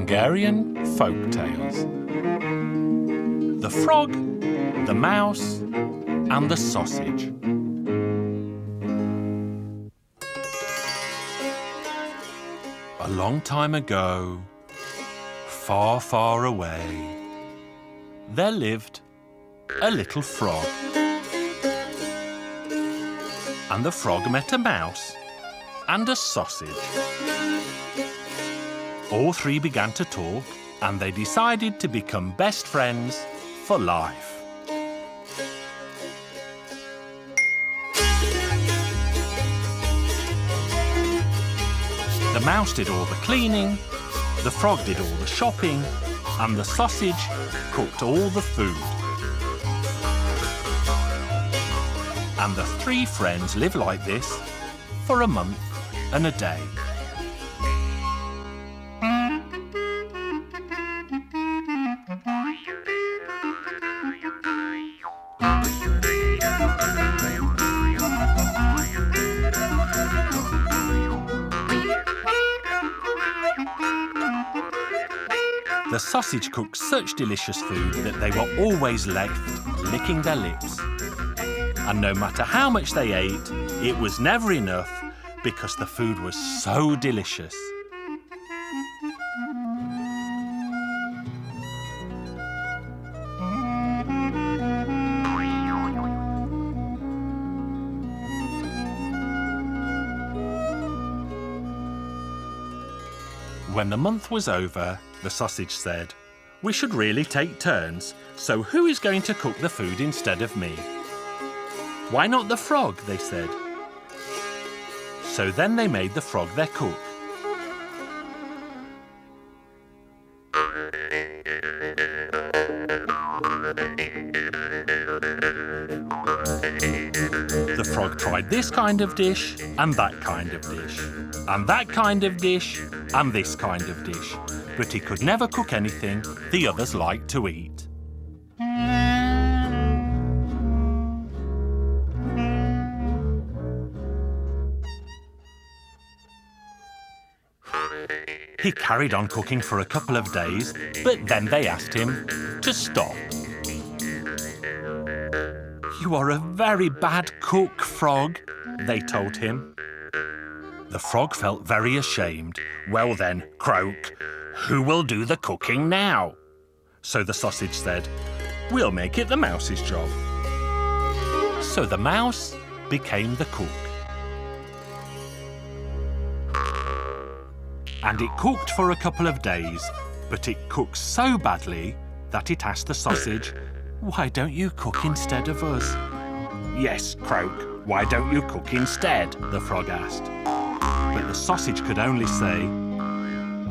Hungarian Folk Tales. The Frog, the Mouse and the Sausage. A long time ago, far, far away, there lived a little frog. And the frog met a mouse and a sausage. All three began to talk, and they decided to become best friends for life. The mouse did all the cleaning, the frog did all the shopping, and the sausage cooked all the food. And the three friends lived like this for a month and a day. The sausage cooked such delicious food that they were always left licking their lips. And no matter how much they ate, it was never enough because the food was so delicious. When the month was over, the sausage said, "We should really take turns, so who is going to cook the food instead of me?" "Why not the frog?" they said. So then they made the frog their cook. The frog tried this kind of dish, and that kind of dish, and that kind of dish, and this kind of dish, but he could never cook anything the others liked to eat. He carried on cooking for a couple of days, but then they asked him to stop. "You are a very bad cook, Frog," they told him. The frog felt very ashamed. "Well then, croak, who will do the cooking now?" So the sausage said, "We'll make it the mouse's job." So the mouse became the cook. And it cooked for a couple of days, but it cooked so badly that it asked the sausage, "Why don't you cook instead of us?" "Yes, croak, why don't you cook instead?" the frog asked. But the sausage could only say,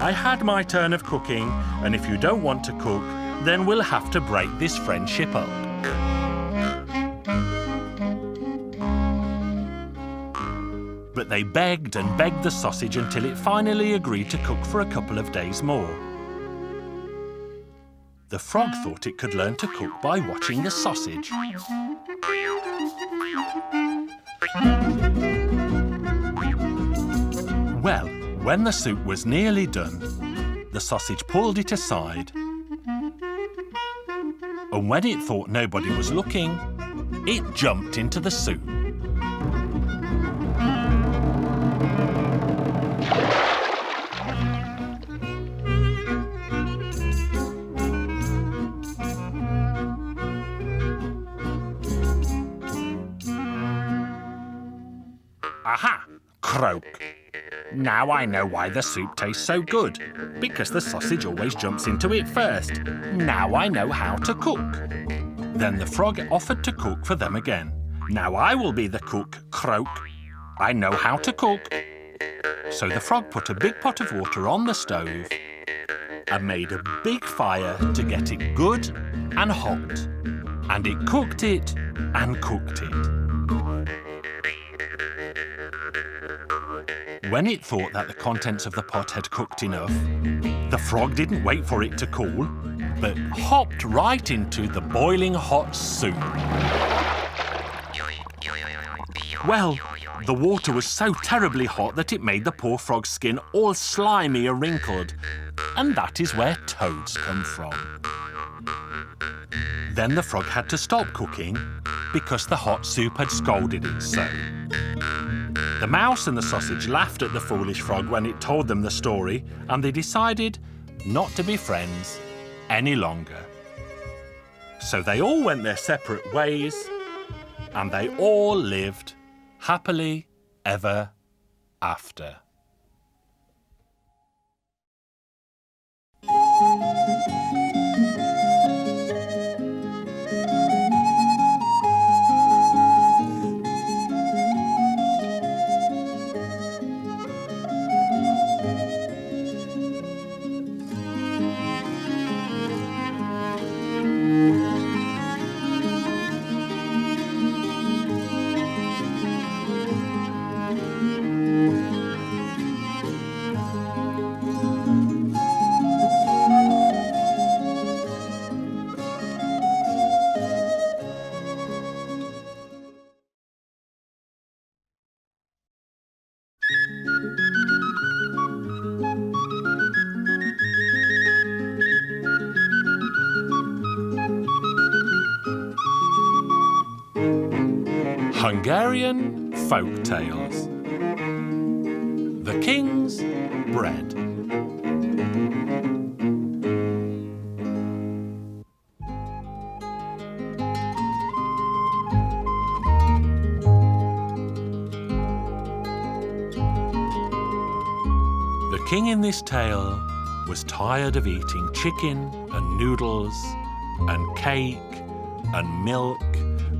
"I had my turn of cooking, and if you don't want to cook, then we'll have to break this friendship up." But they begged and begged the sausage until it finally agreed to cook for a couple of days more. The frog thought it could learn to cook by watching the sausage. Well, when the soup was nearly done, the sausage pulled it aside, and when it thought nobody was looking, it jumped into the soup. "Aha! Croak. Now I know why the soup tastes so good. Because the sausage always jumps into it first. Now I know how to cook." Then the frog offered to cook for them again. "Now I will be the cook, Croak. I know how to cook." So the frog put a big pot of water on the stove and made a big fire to get it good and hot. And it cooked it and cooked it. When it thought that the contents of the pot had cooked enough, the frog didn't wait for it to cool, but hopped right into the boiling hot soup. Well, the water was so terribly hot that it made the poor frog's skin all slimy and wrinkled. and that is where toads come from. Then the frog had to stop cooking because the hot soup had scalded it so. The mouse and the sausage laughed at the foolish frog when it told them the story, and they decided not to be friends any longer. So they all went their separate ways, and they all lived happily ever after. Hungarian Folk Tales. The King's Bread. The king in this tale was tired of eating chicken and noodles and cake and milk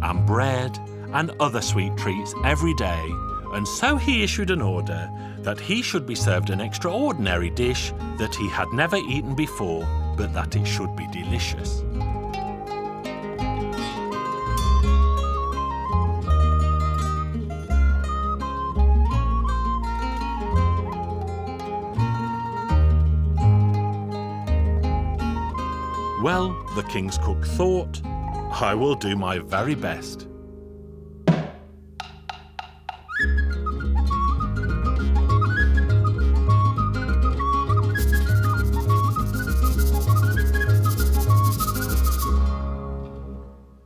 and bread and other sweet treats every day, and so he issued an order that he should be served an extraordinary dish that he had never eaten before, but that it should be delicious. Well, the king's cook thought, I will do my very best.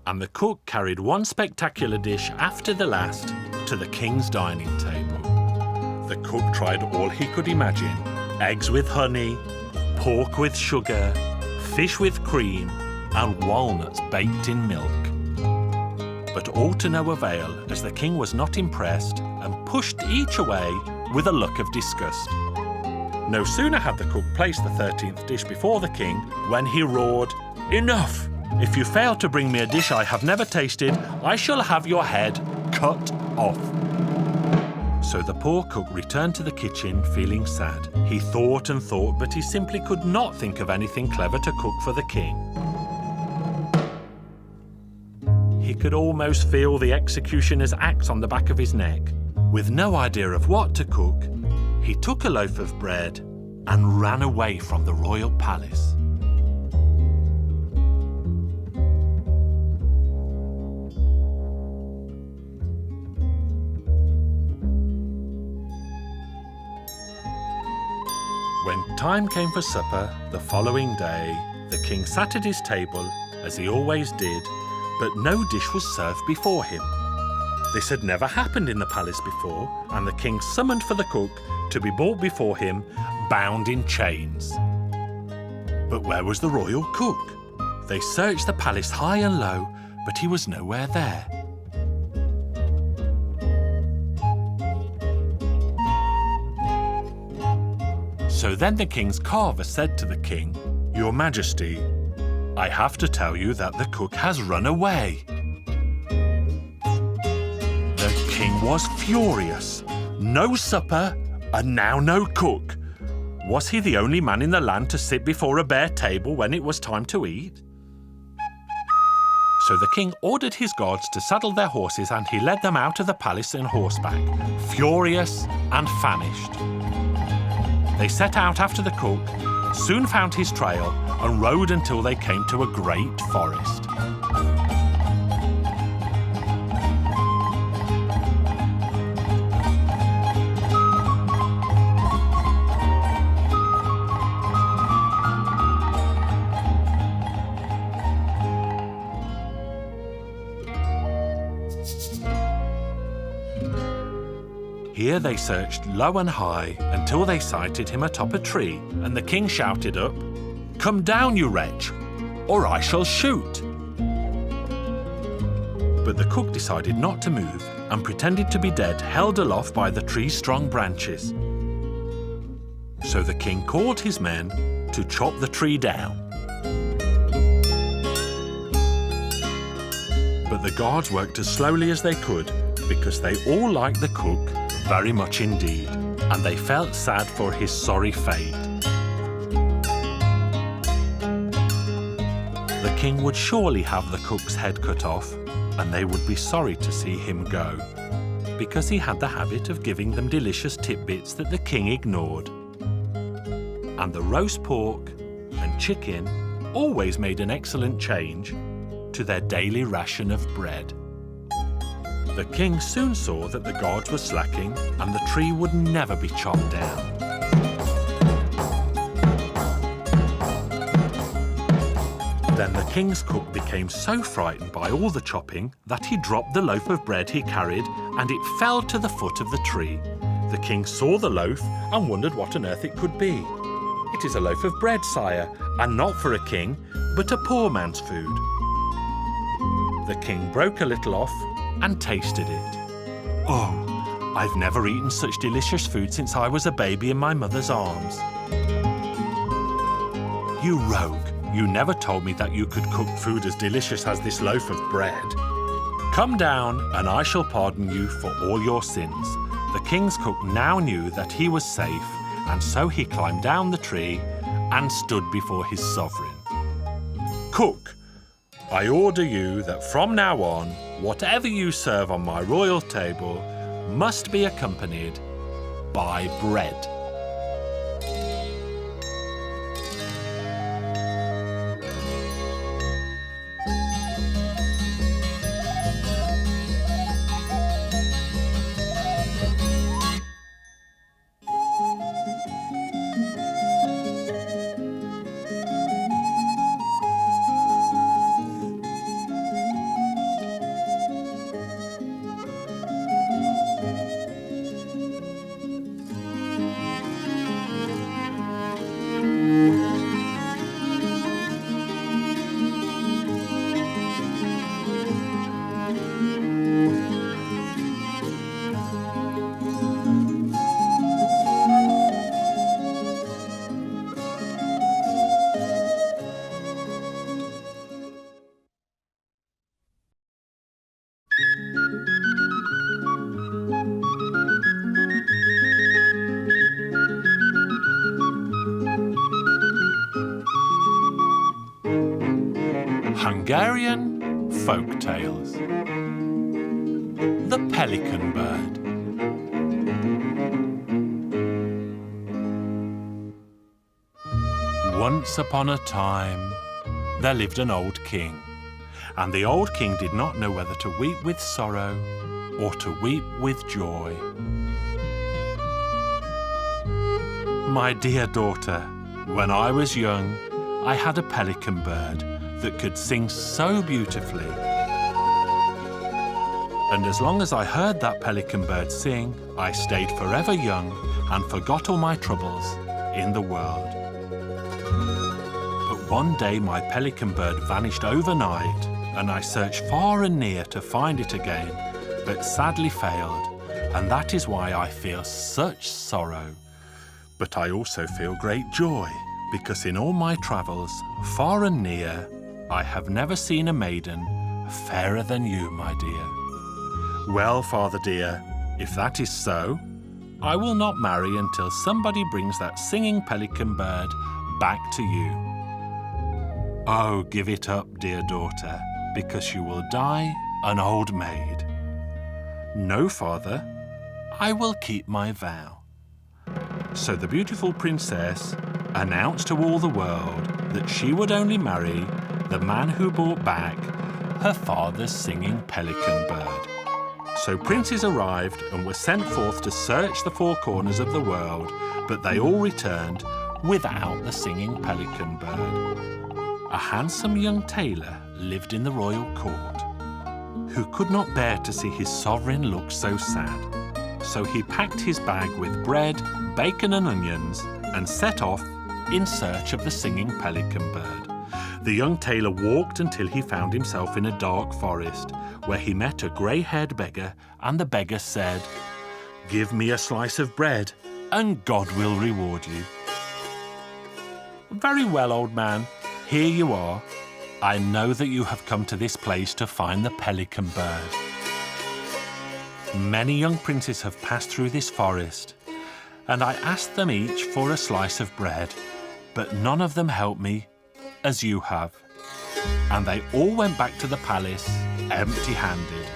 And the cook carried one spectacular dish after the last to the king's dining table. The cook tried all he could imagine: eggs with honey, pork with sugar, fish with cream, and walnuts baked in milk. But all to no avail, as the king was not impressed and pushed each away with a look of disgust. No sooner had the cook placed the 13th dish before the king when he roared, "Enough! If you fail to bring me a dish I have never tasted, I shall have your head cut off." So the poor cook returned to the kitchen feeling sad. He thought and thought, but he simply could not think of anything clever to cook for the king. He could almost feel the executioner's axe on the back of his neck. With no idea of what to cook, he took a loaf of bread and ran away from the royal palace. When time came for supper the following day, the king sat at his table, as he always did, but no dish was served before him. This had never happened in the palace before, and the king summoned for the cook to be brought before him, bound in chains. But where was the royal cook? They searched the palace high and low, but he was nowhere there. So then the king's carver said to the king, "Your Majesty, I have to tell you that the cook has run away." The king was furious. No supper, and now no cook. Was he the only man in the land to sit before a bare table when it was time to eat? So the king ordered his guards to saddle their horses, and he led them out of the palace on horseback, furious and famished. They set out after the cook, soon found his trail, and rode until they came to a great forest. Here they searched low and high until they sighted him atop a tree, and the king shouted up, "Come down, you wretch, or I shall shoot." But the cook decided not to move and pretended to be dead, held aloft by the tree's strong branches. So the king called his men to chop the tree down. But the guards worked as slowly as they could because they all liked the cook very much indeed, and they felt sad for his sorry fate. The king would surely have the cook's head cut off, and they would be sorry to see him go, because he had the habit of giving them delicious tidbits that the king ignored. And the roast pork and chicken always made an excellent change to their daily ration of bread. The king soon saw that the guards were slacking and the tree would never be chopped down. Then the king's cook became so frightened by all the chopping that he dropped the loaf of bread he carried and it fell to the foot of the tree. The king saw the loaf and wondered what on earth it could be. "It is a loaf of bread, sire, and not for a king, but a poor man's food." The king broke a little off and tasted it. "Oh, I've never eaten such delicious food since I was a baby in my mother's arms." "You rogue, you never told me that you could cook food as delicious as this loaf of bread. Come down and I shall pardon you for all your sins." The king's cook now knew that he was safe, and so he climbed down the tree and stood before his sovereign. "Cook, I order you that from now on, whatever you serve on my royal table must be accompanied by bread." Hungarian Folk Tales. The Pelican Bird. Once upon a time, there lived an old king, and the old king did not know whether to weep with sorrow or to weep with joy. "My dear daughter, when I was young, I had a pelican bird that could sing so beautifully. And as long as I heard that pelican bird sing, I stayed forever young and forgot all my troubles in the world. But one day my pelican bird vanished overnight, and I searched far and near to find it again, but sadly failed, and that is why I feel such sorrow. But I also feel great joy, because in all my travels, far and near, I have never seen a maiden fairer than you, my dear." "Well, father dear, if that is so, I will not marry until somebody brings that singing pelican bird back to you." "Oh, give it up, dear daughter, because you will die an old maid." "No, father, I will keep my vow." So the beautiful princess announced to all the world that she would only marry the man who brought back her father's singing pelican bird. So princes arrived and were sent forth to search the four corners of the world, but they all returned without the singing pelican bird. A handsome young tailor lived in the royal court, who could not bear to see his sovereign look so sad. So he packed his bag with bread, bacon and onions and set off in search of the singing pelican bird. The young tailor walked until he found himself in a dark forest, where he met a grey-haired beggar, and the beggar said, "Give me a slice of bread, and God will reward you." "Very well, old man, here you are. I know that you have come to this place to find the pelican bird. Many young princes have passed through this forest, and I asked them each for a slice of bread, but none of them helped me as you have, and they all went back to the palace empty-handed.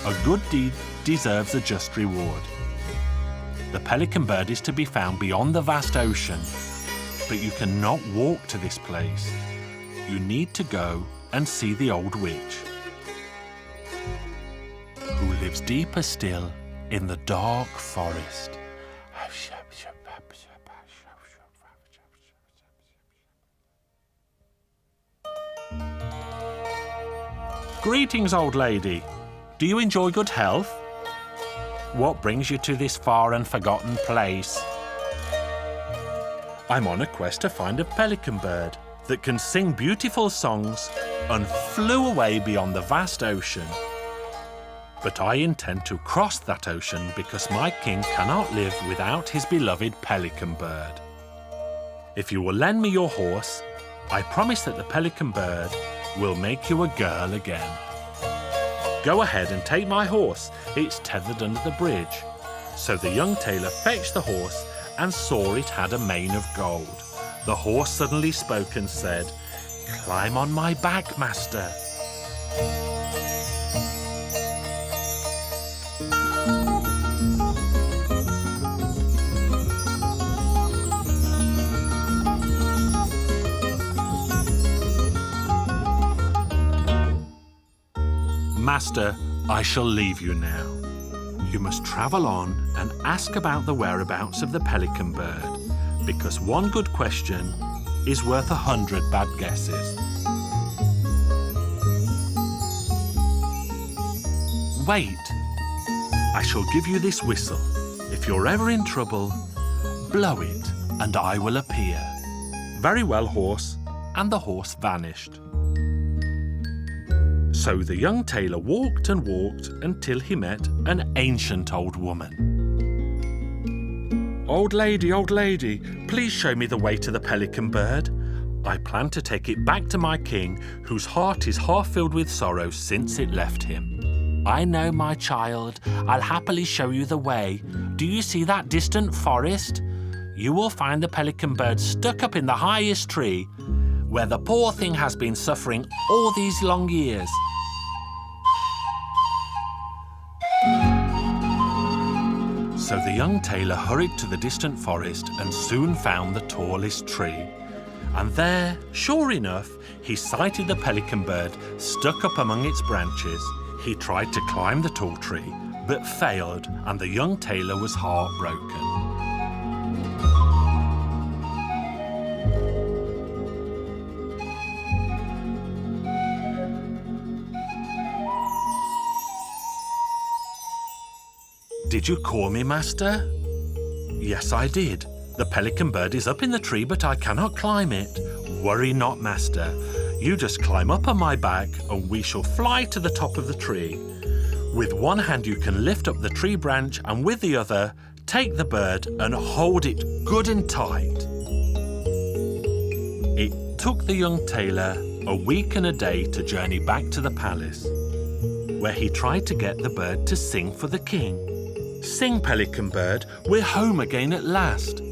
A good deed deserves a just reward. The pelican bird is to be found beyond the vast ocean, but you cannot walk to this place. You need to go and see the old witch, who lives deeper still in the dark forest." "Greetings, old lady. Do you enjoy good health? What brings you to this far and forgotten place?" "I'm on a quest to find a pelican bird that can sing beautiful songs and flew away beyond the vast ocean. But I intend to cross that ocean because my king cannot live without his beloved pelican bird. If you will lend me your horse, I promise that the pelican bird will make you a girl again." "Go ahead and take my horse. It's tethered under the bridge." So the young tailor fetched the horse and saw it had a mane of gold. The horse suddenly spoke and said, "Climb on my back, master." "Master, I shall leave you now. You must travel on and ask about the whereabouts of the pelican bird, because one good question is worth 100 bad guesses." "Wait, I shall give you this whistle. If you're ever in trouble, blow it and I will appear." "Very well, horse," and the horse vanished. So the young tailor walked and walked until he met an ancient old woman. Old lady, please show me the way to the pelican bird. I plan to take it back to my king, whose heart is half filled with sorrow since it left him." "I know, my child. I'll happily show you the way. Do you see that distant forest? You will find the pelican bird stuck up in the highest tree, where the poor thing has been suffering all these long years." So the young tailor hurried to the distant forest and soon found the tallest tree. And there, sure enough, he sighted the pelican bird stuck up among its branches. He tried to climb the tall tree, but failed, and the young tailor was heartbroken. "Did you call me, master?" "Yes, I did. The pelican bird is up in the tree, but I cannot climb it." "Worry not, master. You just climb up on my back and we shall fly to the top of the tree. With one hand you can lift up the tree branch, and with the other, take the bird and hold it good and tight." It took the young tailor a week and a day to journey back to the palace, where he tried to get the bird to sing for the king. "Sing, pelican bird, we're home again at last."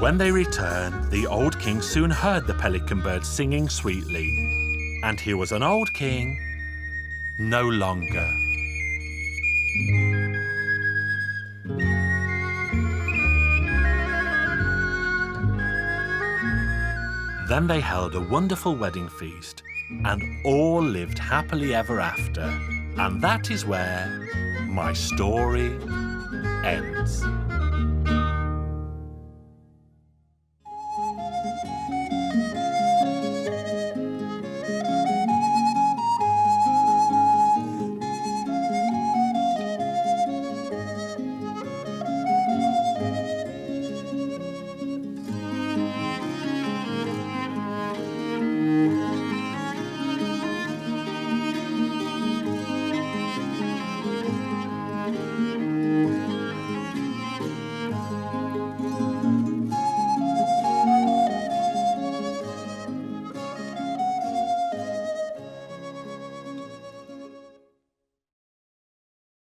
When they returned, the old king soon heard the pelican bird singing sweetly, and he was an old king no longer. Then they held a wonderful wedding feast, and all lived happily ever after. And that is where my story ends.